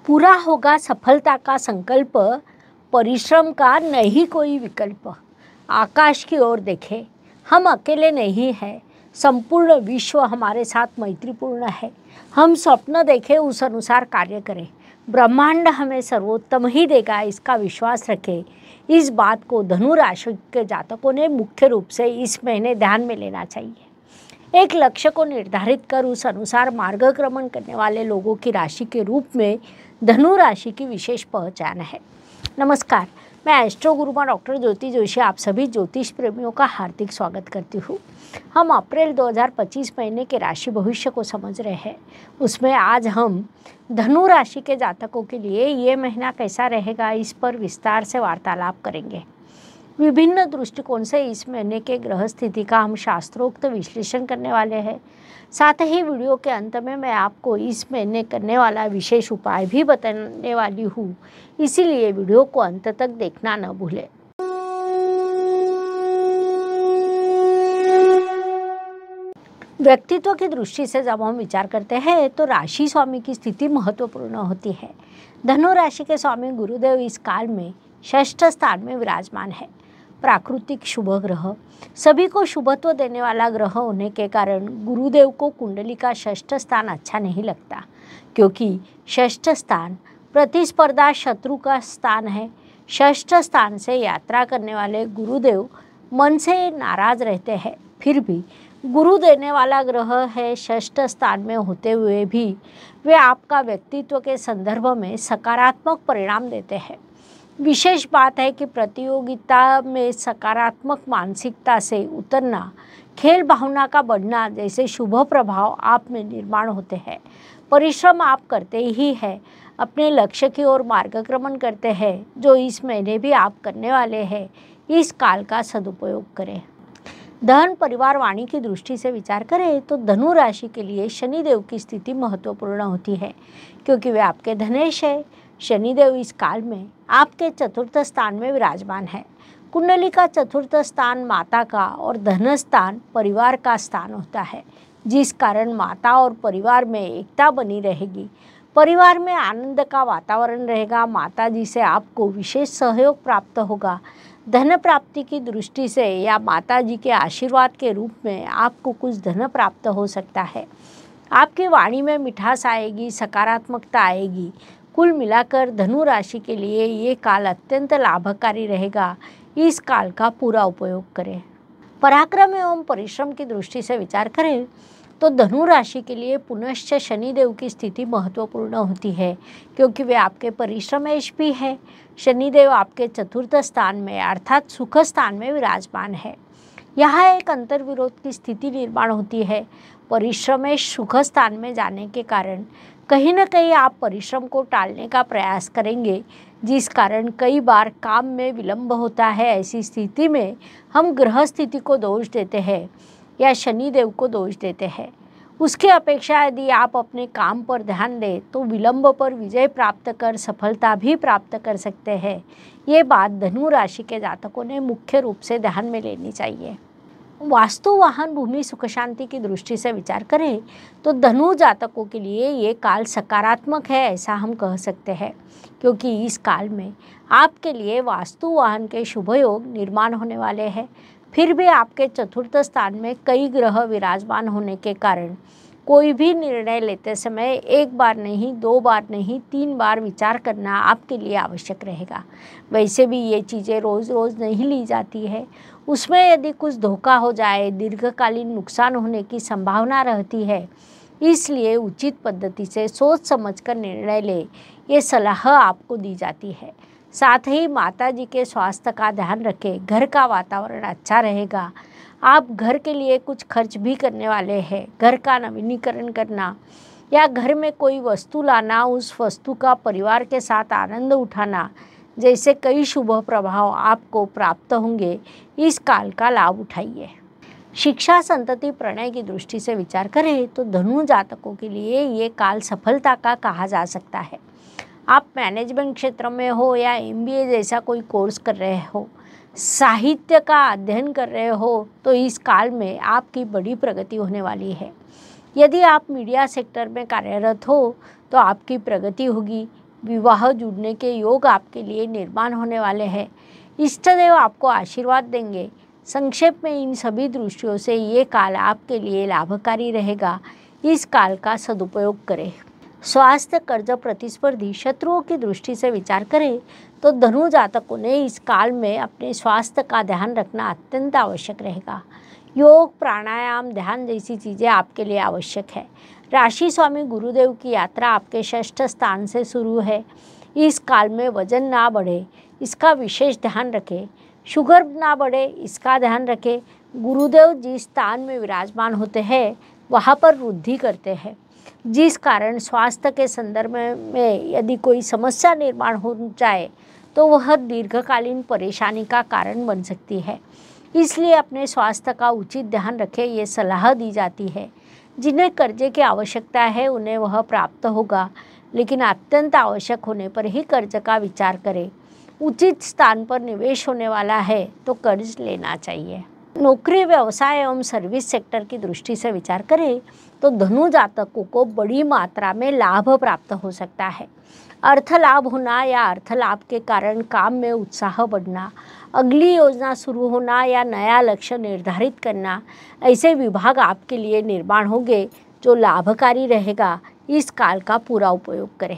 पूरा होगा सफलता का संकल्प, परिश्रम का नहीं कोई विकल्प। आकाश की ओर देखें, हम अकेले नहीं हैं, संपूर्ण विश्व हमारे साथ मैत्रीपूर्ण है। हम स्वप्न देखें, उस अनुसार कार्य करें। ब्रह्मांड हमें सर्वोत्तम ही देगा, इसका विश्वास रखें। इस बात को धनु राशि के जातकों ने मुख्य रूप से इस महीने ध्यान में लेना चाहिए। एक लक्ष्य को निर्धारित कर उस अनुसार मार्गक्रमण करने वाले लोगों की राशि के रूप में धनु राशि की विशेष पहचान है। नमस्कार, मैं एस्ट्रो गुरुमा डॉक्टर ज्योति जोशी आप सभी ज्योतिष प्रेमियों का हार्दिक स्वागत करती हूँ। हम अप्रैल 2025 महीने के राशि भविष्य को समझ रहे हैं। उसमें आज हम धनु राशि के जातकों के लिए ये महीना कैसा रहेगा, इस पर विस्तार से वार्तालाप करेंगे। विभिन्न दृष्टिकोण से इस महीने के ग्रह स्थिति का हम शास्त्रोक्त विश्लेषण करने वाले हैं। साथ ही वीडियो के अंत में मैं आपको इस महीने करने वाला विशेष उपाय भी बताने वाली हूँ, इसीलिए वीडियो को अंत तक देखना न भूलें। व्यक्तित्व की दृष्टि से जब हम विचार करते हैं तो राशि स्वामी की स्थिति महत्वपूर्ण होती है। धनु राशि के स्वामी गुरुदेव इस काल में षष्ठ स्थान में विराजमान है। प्राकृतिक शुभ ग्रह, सभी को शुभत्व देने वाला ग्रह होने के कारण गुरुदेव को कुंडली का षष्ठ स्थान अच्छा नहीं लगता, क्योंकि षष्ठ स्थान प्रतिस्पर्धा शत्रु का स्थान है। षष्ठ स्थान से यात्रा करने वाले गुरुदेव मन से नाराज रहते हैं, फिर भी गुरु देने वाला ग्रह है। षष्ठ स्थान में होते हुए भी वे आपका व्यक्तित्व के संदर्भ में सकारात्मक परिणाम देते हैं। विशेष बात है कि प्रतियोगिता में सकारात्मक मानसिकता से उतरना, खेल भावना का बढ़ना जैसे शुभ प्रभाव आप में निर्माण होते हैं। परिश्रम आप करते ही हैं, अपने लक्ष्य की ओर मार्गक्रमण करते हैं, जो इस महीने भी आप करने वाले हैं। इस काल का सदुपयोग करें। धन, परिवार, वाणी की दृष्टि से विचार करें तो धनु राशि के लिए शनिदेव की स्थिति महत्वपूर्ण होती है, क्योंकि वे आपके धनेश है। शनिदेव इस काल में आपके चतुर्थ स्थान में विराजमान है। कुंडली का चतुर्थ स्थान माता का और धन स्थान परिवार का स्थान होता है, जिस कारण माता और परिवार में एकता बनी रहेगी। परिवार में आनंद का वातावरण रहेगा। माता जी से आपको विशेष सहयोग प्राप्त होगा। धन प्राप्ति की दृष्टि से या माता जी के आशीर्वाद के रूप में आपको कुछ धन प्राप्त हो सकता है। आपकी वाणी में मिठास आएगी, सकारात्मकता आएगी। कुल मिलाकर धनु राशि के लिए ये काल अत्यंत लाभकारी रहेगा। इस काल का पूरा उपयोग करें। पराक्रम एवं परिश्रम की दृष्टि से विचार करें तो धनु राशि के लिए पुनश्च शनिदेव की स्थिति महत्वपूर्ण होती है, क्योंकि वे आपके परिश्रमेश भी है। शनिदेव आपके चतुर्थ स्थान में अर्थात सुख स्थान में विराजमान है। यहाँ एक अंतर्विरोध की स्थिति निर्माण होती है। परिश्रमेश सुख स्थान में जाने के कारण कहीं न कहीं आप परिश्रम को टालने का प्रयास करेंगे, जिस कारण कई बार काम में विलंब होता है। ऐसी स्थिति में हम ग्रह स्थिति को दोष देते हैं या शनिदेव को दोष देते हैं। उसकी अपेक्षा यदि आप अपने काम पर ध्यान दें तो विलंब पर विजय प्राप्त कर सफलता भी प्राप्त कर सकते हैं। ये बात धनु राशि के जातकों ने मुख्य रूप से ध्यान में लेनी चाहिए। वास्तु, वाहन, भूमि, सुख शांति की दृष्टि से विचार करें तो धनु जातकों के लिए ये काल सकारात्मक है, ऐसा हम कह सकते हैं, क्योंकि इस काल में आपके लिए वास्तु, वाहन के शुभ योग निर्माण होने वाले हैं। फिर भी आपके चतुर्थ स्थान में कई ग्रह विराजमान होने के कारण कोई भी निर्णय लेते समय एक बार नहीं, दो बार नहीं, 3 बार विचार करना आपके लिए आवश्यक रहेगा। वैसे भी ये चीज़ें रोज़ रोज़ नहीं ली जाती है। उसमें यदि कुछ धोखा हो जाए, दीर्घकालीन नुकसान होने की संभावना रहती है। इसलिए उचित पद्धति से सोच समझकर निर्णय ले, ये सलाह आपको दी जाती है। साथ ही माता जी के स्वास्थ्य का ध्यान रखें। घर का वातावरण अच्छा रहेगा। आप घर के लिए कुछ खर्च भी करने वाले हैं। घर का नवीनीकरण करना या घर में कोई वस्तु लाना, उस वस्तु का परिवार के साथ आनंद उठाना जैसे कई शुभ प्रभाव आपको प्राप्त होंगे। इस काल का लाभ उठाइए। शिक्षा, संतति, प्रणय की दृष्टि से विचार करें तो धनु जातकों के लिए ये काल सफलता का कहा जा सकता है। आप मैनेजमेंट क्षेत्र में हो या MBA जैसा कोई कोर्स कर रहे हो, साहित्य का अध्ययन कर रहे हो, तो इस काल में आपकी बड़ी प्रगति होने वाली है। यदि आप मीडिया सेक्टर में कार्यरत हो तो आपकी प्रगति होगी। विवाह जुड़ने के योग आपके लिए निर्माण होने वाले हैं। इष्टदेव आपको आशीर्वाद देंगे। संक्षेप में इन सभी दृष्टियों से ये काल आपके लिए लाभकारी रहेगा। इस काल का सदुपयोग करें। स्वास्थ्य, कर्ज, प्रतिस्पर्धी, शत्रुओं की दृष्टि से विचार करें तो धनु जातकों ने इस काल में अपने स्वास्थ्य का ध्यान रखना अत्यंत आवश्यक रहेगा। योग, प्राणायाम, ध्यान जैसी चीज़ें आपके लिए आवश्यक है। राशि स्वामी गुरुदेव की यात्रा आपके षष्ठ स्थान से शुरू है। इस काल में वजन ना बढ़े, इसका विशेष ध्यान रखें। शुगर ना बढ़े, इसका ध्यान रखें। गुरुदेव जिस स्थान में विराजमान होते हैं वहाँ पर वृद्धि करते हैं, जिस कारण स्वास्थ्य के संदर्भ में यदि कोई समस्या निर्माण हो जाए तो वह दीर्घकालीन परेशानी का कारण बन सकती है। इसलिए अपने स्वास्थ्य का उचित ध्यान रखें, ये सलाह दी जाती है। जिन्हें कर्जे की आवश्यकता है उन्हें वह प्राप्त होगा, लेकिन अत्यंत आवश्यक होने पर ही कर्ज का विचार करें। उचित स्थान पर निवेश होने वाला है तो कर्ज लेना चाहिए। नौकरी, व्यवसाय एवं सर्विस सेक्टर की दृष्टि से विचार करें तो धनु जातकों को बड़ी मात्रा में लाभ प्राप्त हो सकता है। अर्थ लाभ होना या अर्थ लाभ के कारण काम में उत्साह बढ़ना, अगली योजना शुरू होना या नया लक्ष्य निर्धारित करना, ऐसे विभाग आपके लिए निर्माण होंगे जो लाभकारी रहेगा। इस काल का पूरा उपयोग करें।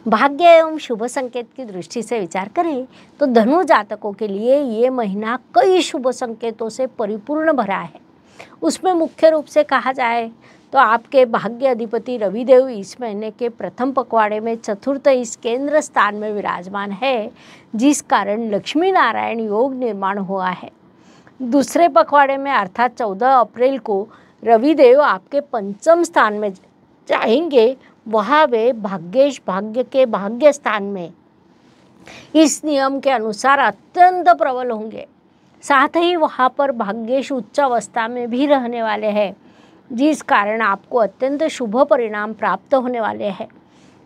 भाग्य एवं शुभ संकेत की दृष्टि से विचार करें तो धनु जातकों के लिए ये महीना कई शुभ संकेतों से परिपूर्ण भरा है। उसमें मुख्य रूप से कहा जाए तो आपके भाग्य अधिपति रविदेव इस महीने के प्रथम पखवाड़े में चतुर्थ इस केंद्र स्थान में विराजमान है, जिस कारण लक्ष्मी नारायण योग निर्माण हुआ है। दूसरे पखवाड़े में अर्थात 14 अप्रैल को रविदेव आपके पंचम स्थान में जाएंगे। वहाँ वे भाग्येश भाग्य के भाग्य स्थान में इस नियम के अनुसार अत्यंत प्रबल होंगे। साथ ही वहाँ पर भाग्येश उच्च अवस्था में भी रहने वाले हैं, जिस कारण आपको अत्यंत शुभ परिणाम प्राप्त होने वाले हैं।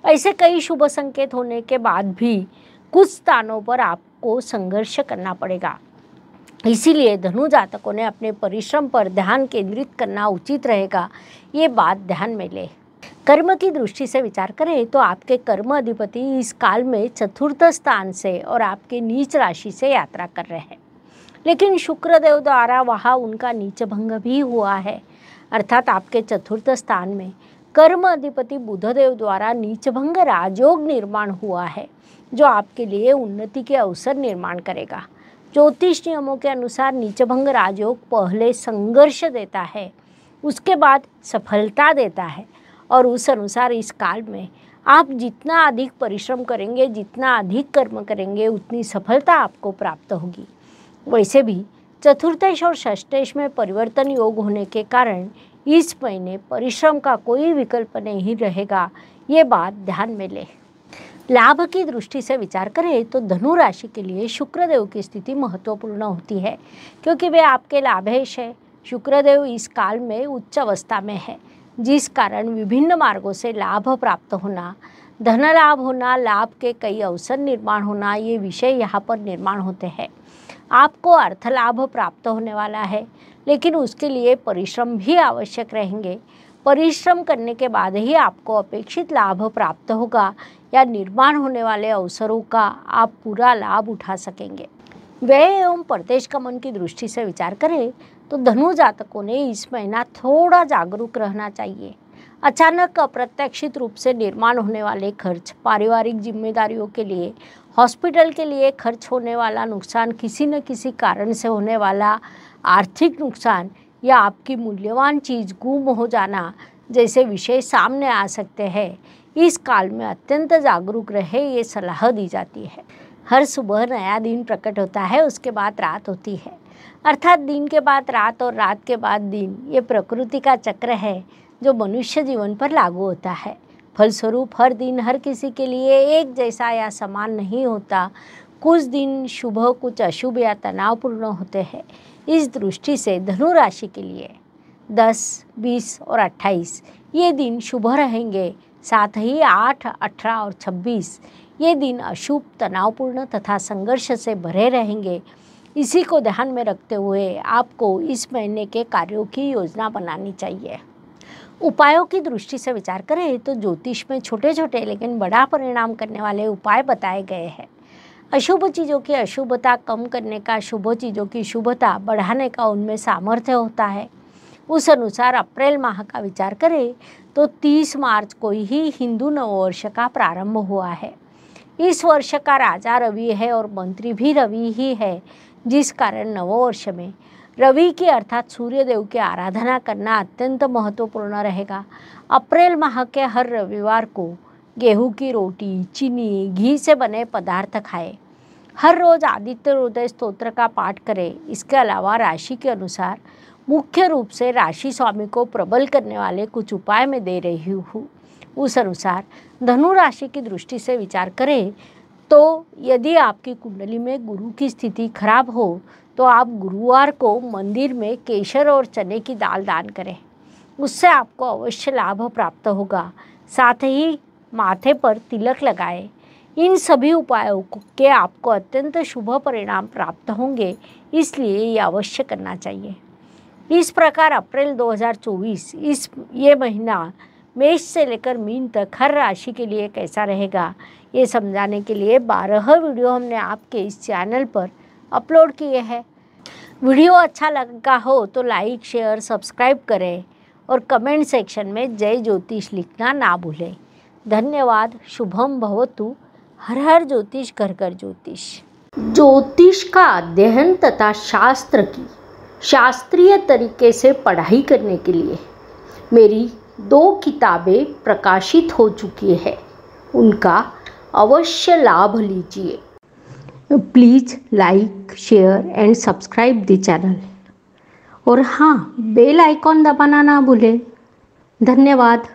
ऐसे कई शुभ संकेत होने के बाद भी कुछ स्थानों पर आपको संघर्ष करना पड़ेगा। इसीलिए धनु जातकों ने अपने परिश्रम पर ध्यान केंद्रित करना उचित रहेगा, ये बात ध्यान में ले। कर्म की दृष्टि से विचार करें तो आपके कर्म अधिपति इस काल में चतुर्थ स्थान से और आपके नीच राशि से यात्रा कर रहे हैं, लेकिन शुक्रदेव द्वारा वहाँ उनका नीच भंग भी हुआ है। अर्थात आपके चतुर्थ स्थान में कर्म अधिपति बुधदेव द्वारा नीचभंग राजयोग निर्माण हुआ है, जो आपके लिए उन्नति के अवसर निर्माण करेगा। ज्योतिष नियमों के अनुसार नीचभंग राजयोग पहले संघर्ष देता है, उसके बाद सफलता देता है, और उस अनुसार इस काल में आप जितना अधिक परिश्रम करेंगे, जितना अधिक कर्म करेंगे, उतनी सफलता आपको प्राप्त होगी। वैसे भी चतुर्थेश और षष्ठेश में परिवर्तन योग होने के कारण इस महीने परिश्रम का कोई विकल्प नहीं रहेगा, ये बात ध्यान में ले। लाभ की दृष्टि से विचार करें तो धनु राशि के लिए शुक्रदेव की स्थिति महत्वपूर्ण होती है, क्योंकि वे आपके लाभेश है। शुक्रदेव इस काल में उच्च अवस्था में है, जिस कारण विभिन्न मार्गों से लाभ प्राप्त होना, धन लाभ होना, लाभ के कई अवसर निर्माण होना, ये विषय यहाँ पर निर्माण होते हैं। आपको अर्थ लाभ प्राप्त होने वाला है, लेकिन उसके लिए परिश्रम भी आवश्यक रहेंगे। परिश्रम करने के बाद ही आपको अपेक्षित लाभ प्राप्त होगा या निर्माण होने वाले अवसरों का आप पूरा लाभ उठा सकेंगे। व्यय एवं परदेश गमन की दृष्टि से विचार करें तो धनु जातकों ने इस महीना थोड़ा जागरूक रहना चाहिए। अचानक अप्रत्याशित रूप से निर्माण होने वाले खर्च, पारिवारिक जिम्मेदारियों के लिए, हॉस्पिटल के लिए खर्च होने वाला नुकसान, किसी न किसी कारण से होने वाला आर्थिक नुकसान या आपकी मूल्यवान चीज़ गुम हो जाना जैसे विषय सामने आ सकते हैं। इस काल में अत्यंत जागरूक रहे, ये सलाह दी जाती है। हर सुबह नया दिन प्रकट होता है, उसके बाद रात होती है, अर्थात दिन के बाद रात और रात के बाद दिन। ये प्रकृति का चक्र है जो मनुष्य जीवन पर लागू होता है। फलस्वरूप हर दिन हर किसी के लिए एक जैसा या समान नहीं होता। कुछ दिन शुभ, कुछ अशुभ या तनावपूर्ण होते हैं। इस दृष्टि से धनु राशि के लिए 10, 20 और 28 ये दिन शुभ रहेंगे। साथ ही 8, 18 और 26 ये दिन अशुभ, तनावपूर्ण तथा संघर्ष से भरे रहेंगे। इसी को ध्यान में रखते हुए आपको इस महीने के कार्यों की योजना बनानी चाहिए। उपायों की दृष्टि से विचार करें तो ज्योतिष में छोटे छोटे लेकिन बड़ा परिणाम करने वाले उपाय बताए गए हैं। अशुभ चीज़ों की अशुभता कम करने का, शुभ चीज़ों की शुभता बढ़ाने का उनमें सामर्थ्य होता है। उस अनुसार अप्रैल माह का विचार करें तो 30 मार्च को ही हिंदू नववर्ष का प्रारंभ हुआ है। इस वर्ष का राजा रवि है और मंत्री भी रवि ही है, जिस कारण नववर्ष में रवि की अर्थात सूर्यदेव की आराधना करना अत्यंत महत्वपूर्ण रहेगा। अप्रैल माह के हर रविवार को गेहूं की रोटी, चीनी, घी से बने पदार्थ खाएं। हर रोज आदित्य हृदय स्तोत्र का पाठ करें। इसके अलावा राशि के अनुसार मुख्य रूप से राशि स्वामी को प्रबल करने वाले कुछ उपाय मैं दे रही हूँ। उस अनुसार धनु राशि की दृष्टि से विचार करें तो यदि आपकी कुंडली में गुरु की स्थिति खराब हो तो आप गुरुवार को मंदिर में केसर और चने की दाल दान करें, उससे आपको अवश्य लाभ प्राप्त होगा। साथ ही माथे पर तिलक लगाएं। इन सभी उपायों के आपको अत्यंत शुभ परिणाम प्राप्त होंगे, इसलिए ये अवश्य करना चाहिए। इस प्रकार अप्रैल 2024 ये महीना मेष से लेकर मीन तक हर राशि के लिए कैसा रहेगा, ये समझाने के लिए 12 वीडियो हमने आपके इस चैनल पर अपलोड किए हैं। वीडियो अच्छा लगा हो तो लाइक, शेयर, सब्सक्राइब करें और कमेंट सेक्शन में जय ज्योतिष लिखना ना भूलें। धन्यवाद। शुभम भवतु। हर हर ज्योतिष, घर घर ज्योतिष। ज्योतिष का अध्ययन तथा शास्त्र की शास्त्रीय तरीके से पढ़ाई करने के लिए मेरी 2 किताबें प्रकाशित हो चुकी है, उनका अवश्य लाभ लीजिए। Please like, share and subscribe the channel और हाँ, बेल आइकॉन दबाना ना भूलें। धन्यवाद।